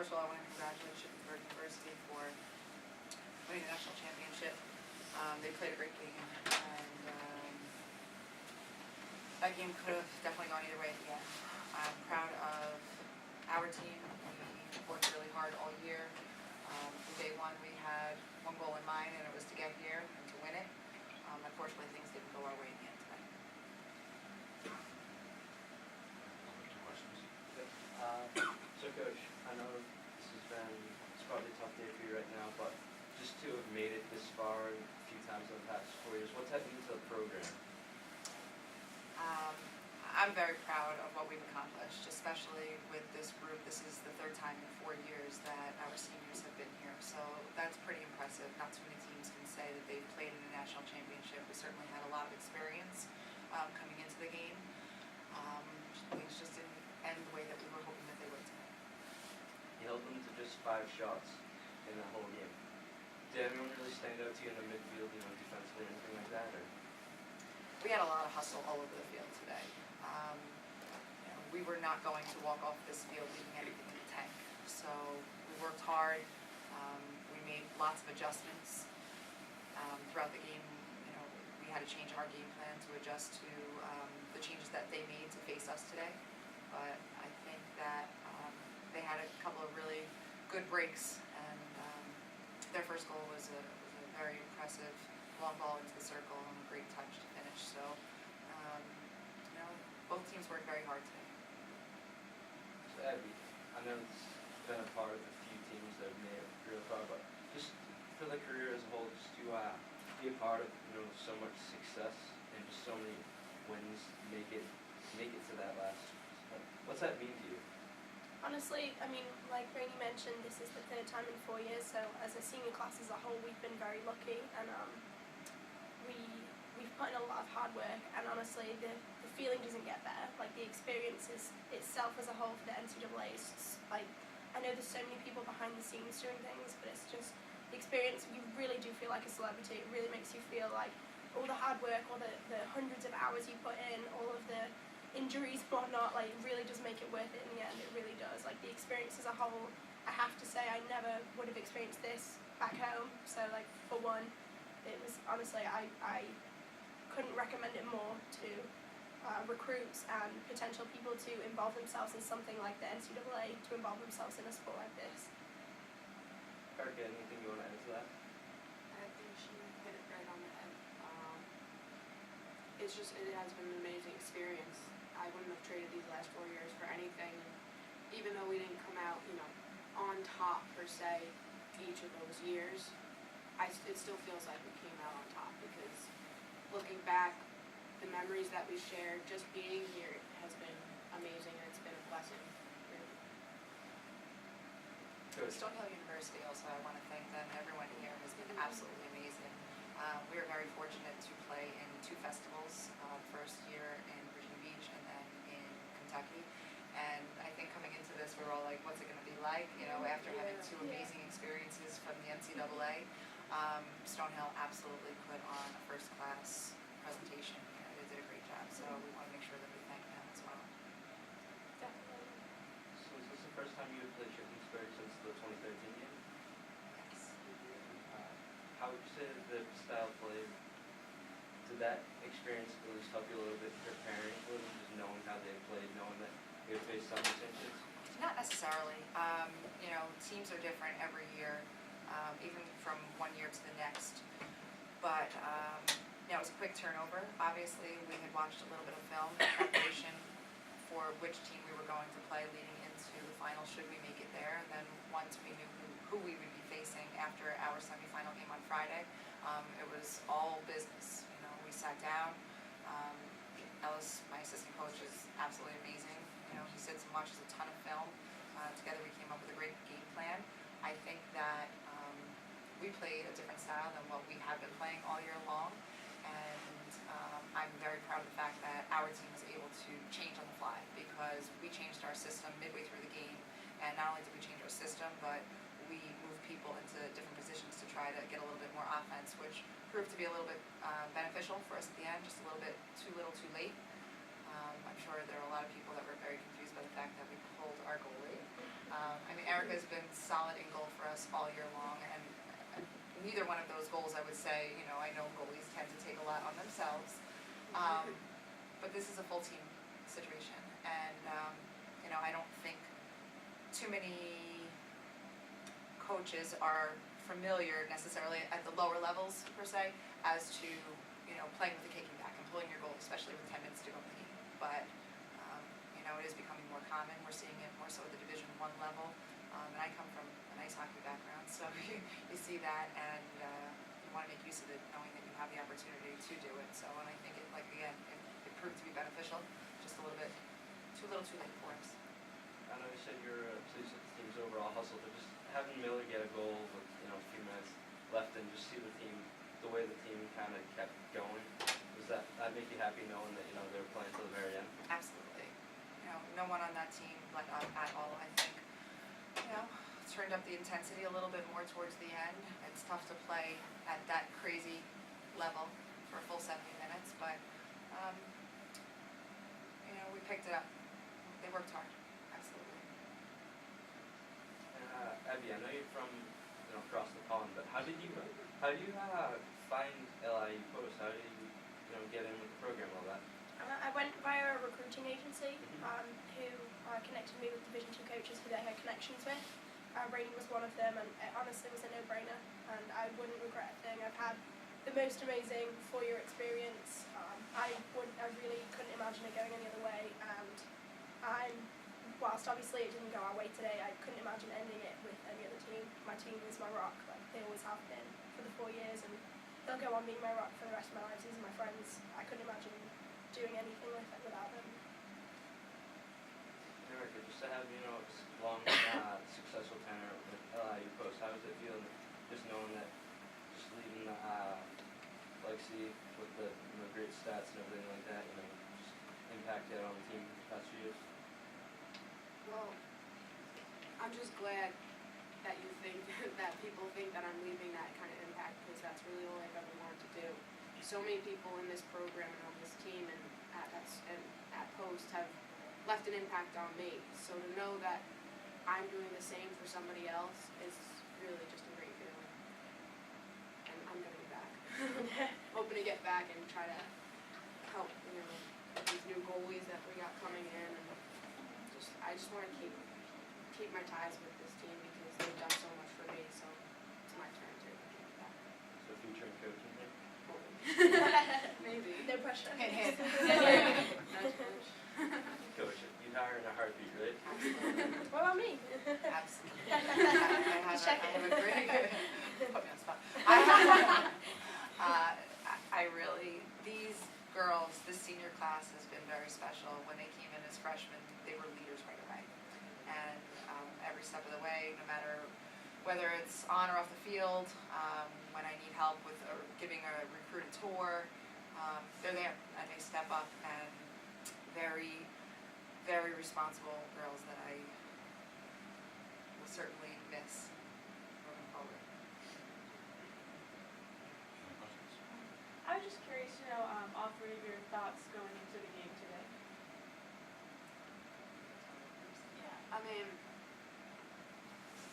first of all, I want to congratulate Shippensburg University for winning the national championship. They played a great game, and that game could have definitely gone either way at the end. I'm proud of our team. We worked really hard all year. From day one, we had one goal in mind, and it was to get here and to win it. Unfortunately, things didn't go our way in the end tonight. So Coach, I know it's probably a tough day for you right now, but just to have made it this far a few times in the past 4 years, what's that mean to the program? I'm very proud of what we've accomplished, especially with this group. This is the third time in 4 years that our seniors have been here, so that's pretty impressive. Not too many teams can say that they've played in a national championship. We certainly had a lot of experience coming into the game. Things just didn't end the way that we were hoping that they would tonight. You held them to just 5 shots in that whole game. Did anyone really stand out to you in the midfield, defensively or anything like that? Or? We had a lot of hustle all over the field today. We were not going to walk off this field leaving anything in the tank. So we worked hard. We made lots of adjustments throughout the game. We had to change our game plan to adjust to the changes that they made to face us today. But I think that they had a couple of really good breaks, and their first goal was a very impressive long ball into the circle and a great touch to finish. So, both teams worked very hard today. So Abby, I know it's been a part of a few teams that have made it real far, but just for the career as a whole, just to be a part of so much success and just so many wins, make it to that last. What's that mean to you? Honestly, like Rainey mentioned, this is the third time in 4 years, so as a senior class as a whole, we've been very lucky, and we've put in a lot of hard work, and honestly, the feeling doesn't get better. Like, the experience itself as a whole for the NCAA is just, like, I know there's so many people behind the scenes doing things, but it's just, the experience, you really do feel like a celebrity. It really makes you feel like all the hard work, all the hundreds of hours you put in, all of the injuries and whatnot, like, it really does make it worth it in the end. It really does. Like, the experience as a whole, I have to say, I never would have experienced this back home. So, like, for one, it was, honestly, I couldn't recommend it more to recruits and potential people to involve themselves in something like the NCAA, to involve themselves in a sport like this. Erica, anything you want to add to that? I think she hit it right on the head. It has been an amazing experience. I wouldn't have traded these last 4 years for anything. Even though we didn't come out, on top per se each of those years, it still feels like we came out on top, because looking back, the memories that we shared, just being here has been amazing, and it's been a blessing, really. Good. Stonehill University also, I want to thank them. Everyone here has been absolutely amazing. We are very fortunate to play in 2 festivals, first year in Virginia Beach and then in Kentucky. And I think coming into this, we were all like, what's it going to be like? After having 2 amazing experiences from the NCAA, Stonehill absolutely put on a first-class presentation. They did a great job, so we want to make sure that we thank them as well. Definitely. So is this the first time you have played Shippensburg since the 2013 game? Yes. How would you say the style of play, did that experience at least help you a little bit preparing for them, just knowing how they played, knowing that they would face some tensions? Not necessarily. Teams are different every year, even from one year to the next. But it was a quick turnover. Obviously, we had watched a little bit of film in preparation for which team we were going to play leading into the final, should we make it there. And then once we knew who we would be facing after our semifinal game on Friday, it was all business. We sat down. Ellis, my assistant coach, is absolutely amazing. He sits and watches a ton of film. Together we came up with a great game plan. I think that we played a different style than what we have been playing all year long. And I'm very proud of the fact that our team was able to change on the fly, because we changed our system midway through the game. And not only did we change our system, but we moved people into different positions to try to get a little bit more offense, which proved to be a little bit beneficial for us at the end, just a little bit too little too late. I'm sure there are a lot of people that were very confused by the fact that we pulled our goalie. I mean, Erica's been solid in goal for us all year long, and neither one of those goals, I would say, you know, I know goalies tend to take a lot on themselves, but this is a full team situation, and, you know, I don't think too many coaches are familiar necessarily at the lower levels, per se, as to, you know, playing with the kicking back and pulling your goal, especially with 10 minutes to go in the game. But, you know, it is becoming more common. We're seeing it more so at the Division I level. And I come from an ice hockey background, so you see that, and you want to make use of it, knowing that you have the opportunity to do it. So, and I think it, like, again, it proved to be beneficial, just a little bit, too little too late for us. I know you said you're pleased with the team's overall hustle, but just having Miller get a goal with, you know, a few minutes left and just see the team, the way the team kind of kept going, does that make you happy knowing that, you know, they were playing till the very end? Absolutely. You know, no one on that team let up at all, I think. You know, turned up the intensity a little bit more towards the end. It's tough to play at that crazy level for a full 70 minutes, but, you know, we picked it up. They worked hard, absolutely. Abby, I know you're from, you know, across the pond, but how do you find LIU Post? How did you know, get in with the program, all that? I went via a recruiting agency who connected me with Division II coaches who they had connections with. Brady was one of them, and it honestly was a no-brainer, and I wouldn't regret a thing. I've had the most amazing 4-year experience. I really couldn't imagine it going any other way, and whilst obviously it didn't go our way today, I couldn't imagine ending it with any other team. My team is my rock, like they always have been for the 4 years, and they'll go on being my rock for the rest of my life. These are my friends. I couldn't imagine doing anything with it without them. Erica, just to have, you know, this long, successful tenure with LIU Post, how does it feel just knowing that, just leaving the legacy with the, you know, great stats and everything like that, you know, just impact you had on the team the past few years? Well, I'm just glad that you think that people think that I'm leaving that kind of impact, because that's really all I've ever wanted to do. So many people in this program and on this team and at Post have left an impact on me. So to know that I'm doing the same for somebody else is really just a great feeling. And I'm gonna get back. Hoping to get back and try to help, you know, these new goalies that we got coming in, and I just want to keep my ties with this team because they've done so much for me. So it's my turn to give back. So future in coaching here? Maybe. No pressure. Hint, hint. Nudge, nudge. Coach, you'd hire in a heartbeat, right? Absolutely. What about me? Absolutely. I have a great, put me on the spot. I really, these girls, this senior class has been very special. When they came in as freshmen, they were leaders right away. And every step of the way, no matter whether it's on or off the field, when I need help with giving a recruit a tour, they're there and they step up, and very, very responsible girls that I will certainly miss moving forward. I was just curious to know all three of your thoughts going into the game today. Yeah, I mean,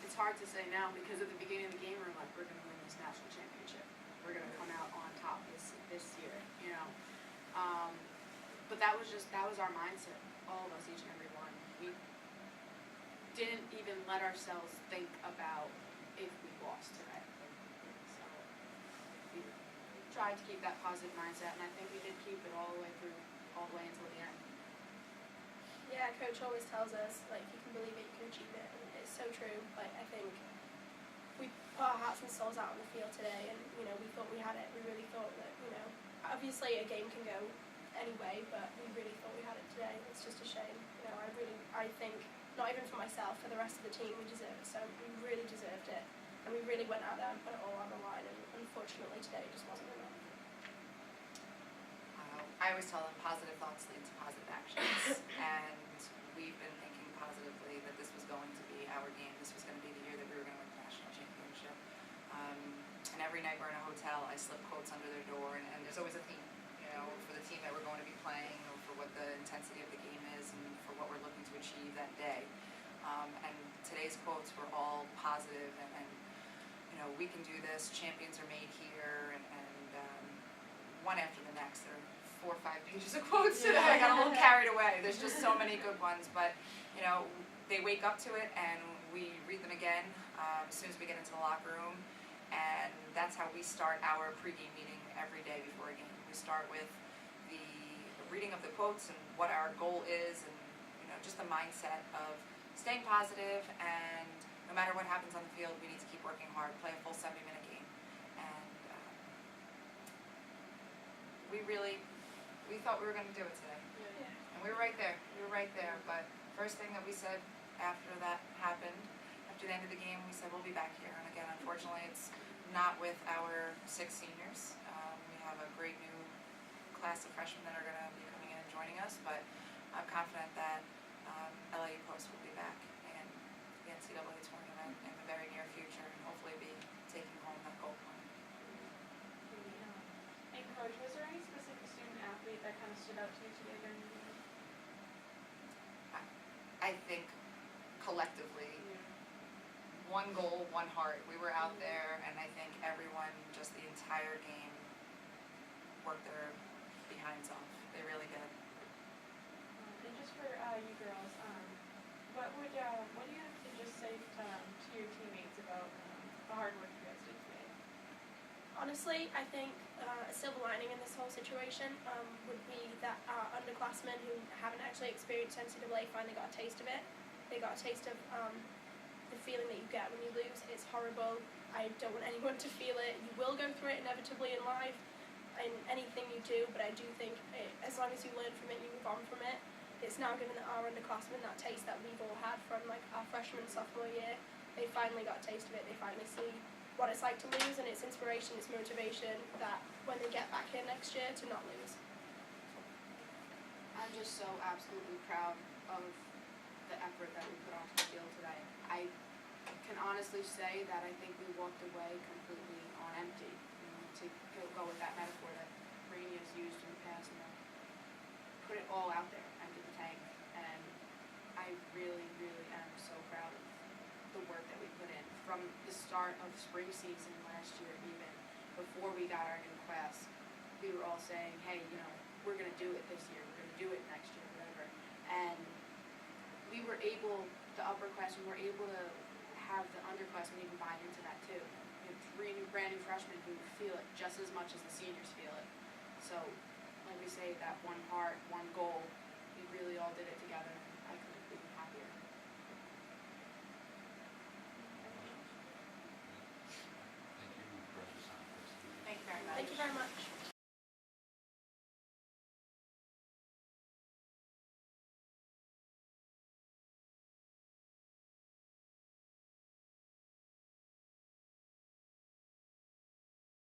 it's hard to say now because at the beginning of the game we're like, we're going to win this national championship. We're going to come out on top this year, you know. But that was our mindset, all of us, each and every one. We didn't even let ourselves think about if we lost today. So we tried to keep that positive mindset, and I think we did keep it all the way until the end. Yeah, Coach always tells us, like, if you can believe it, you can achieve it, and it's so true. Like, I think we put our hearts and souls out on the field today, and, you know, we thought we had it. We really thought that, you know, obviously a game can go anyway, but we really thought we had it today. It's just a shame. You know, I think, not even for myself, for the rest of the team, we deserve it. So we really deserved it, and we really went out there and put it all on the line, and unfortunately today it just wasn't enough. I always tell them positive thoughts lead to positive actions, and we've been thinking positively that this was going to be our game. This was going to be the year that we were going to win the national championship. And every night we're in a hotel, I slip quotes under their door, and there's always a theme, you know, for the team that we're going to be playing, or for what the intensity of the game is, and for what we're looking to achieve that day. And today's quotes were all positive and you know, we can do this, champions are made here, and one after the next. There are 4 or 5 pages of quotes today. I got a little carried away. There's just so many good ones, but you know, they wake up to it and we read them again as soon as we get into the locker room, and that's how we start our pregame meeting every day before a game. We start with the reading of the quotes and what our goal is, and you know, just the mindset of staying positive, and no matter what happens on the field, we need to keep working hard, play a full 70-minute game. And we thought we were going to do it today. Yeah. And we were right there. But first thing that we said after that happened, after the end of the game, we said we'll be back here. And again, unfortunately, it's not with our 6 seniors. We have a great new class of freshmen that are going to be coming in and joining us, but I'm confident that LIU Post will be back in the NCAA tournament in the very near future, and hopefully be taking home that gold point. And Coach, was there any specific student athlete that kind of stood out to you today during the game? I think collectively, one goal, one heart. We were out there, and I think everyone, just the entire game, worked their behinds off. They really did. And just for you girls, what do you have to just say to your teammates about the hard work you guys did today? Honestly, I think a silver lining in this whole situation would be that our underclassmen who haven't actually experienced NCAA finally got a taste of it. They got a taste of the feeling that you get when you lose. It's horrible. I don't want anyone to feel it. You will go through it inevitably in life, in anything you do, but I do think as long as you learn from it, you move on from it. It's now given our underclassmen that taste that we've all had from like our freshman and sophomore year. They finally got a taste of it. They finally see what it's like to lose, and it's inspiration, it's motivation that when they get back here next year to not lose. I'm just so absolutely proud of the effort that we put onto the field today. I can honestly say that I think we walked away completely on empty, to go with that metaphor that Rainey has used in the past, and put it all out there, empty the tank. And I really, really am so proud of the work that we put in from the start of spring season last year. Even before we got our new class, we were all saying, hey, you know, we're going to do it this year, we're going to do it next year, whatever. And we were able, the upperclassmen were able to have the underclassmen even buy into that too. We have 3 brand new freshmen who feel it just as much as the seniors feel it. So, like we say, that one heart, one goal, we really all did it together. I couldn't be happier. Thank you very much. Thank you very much.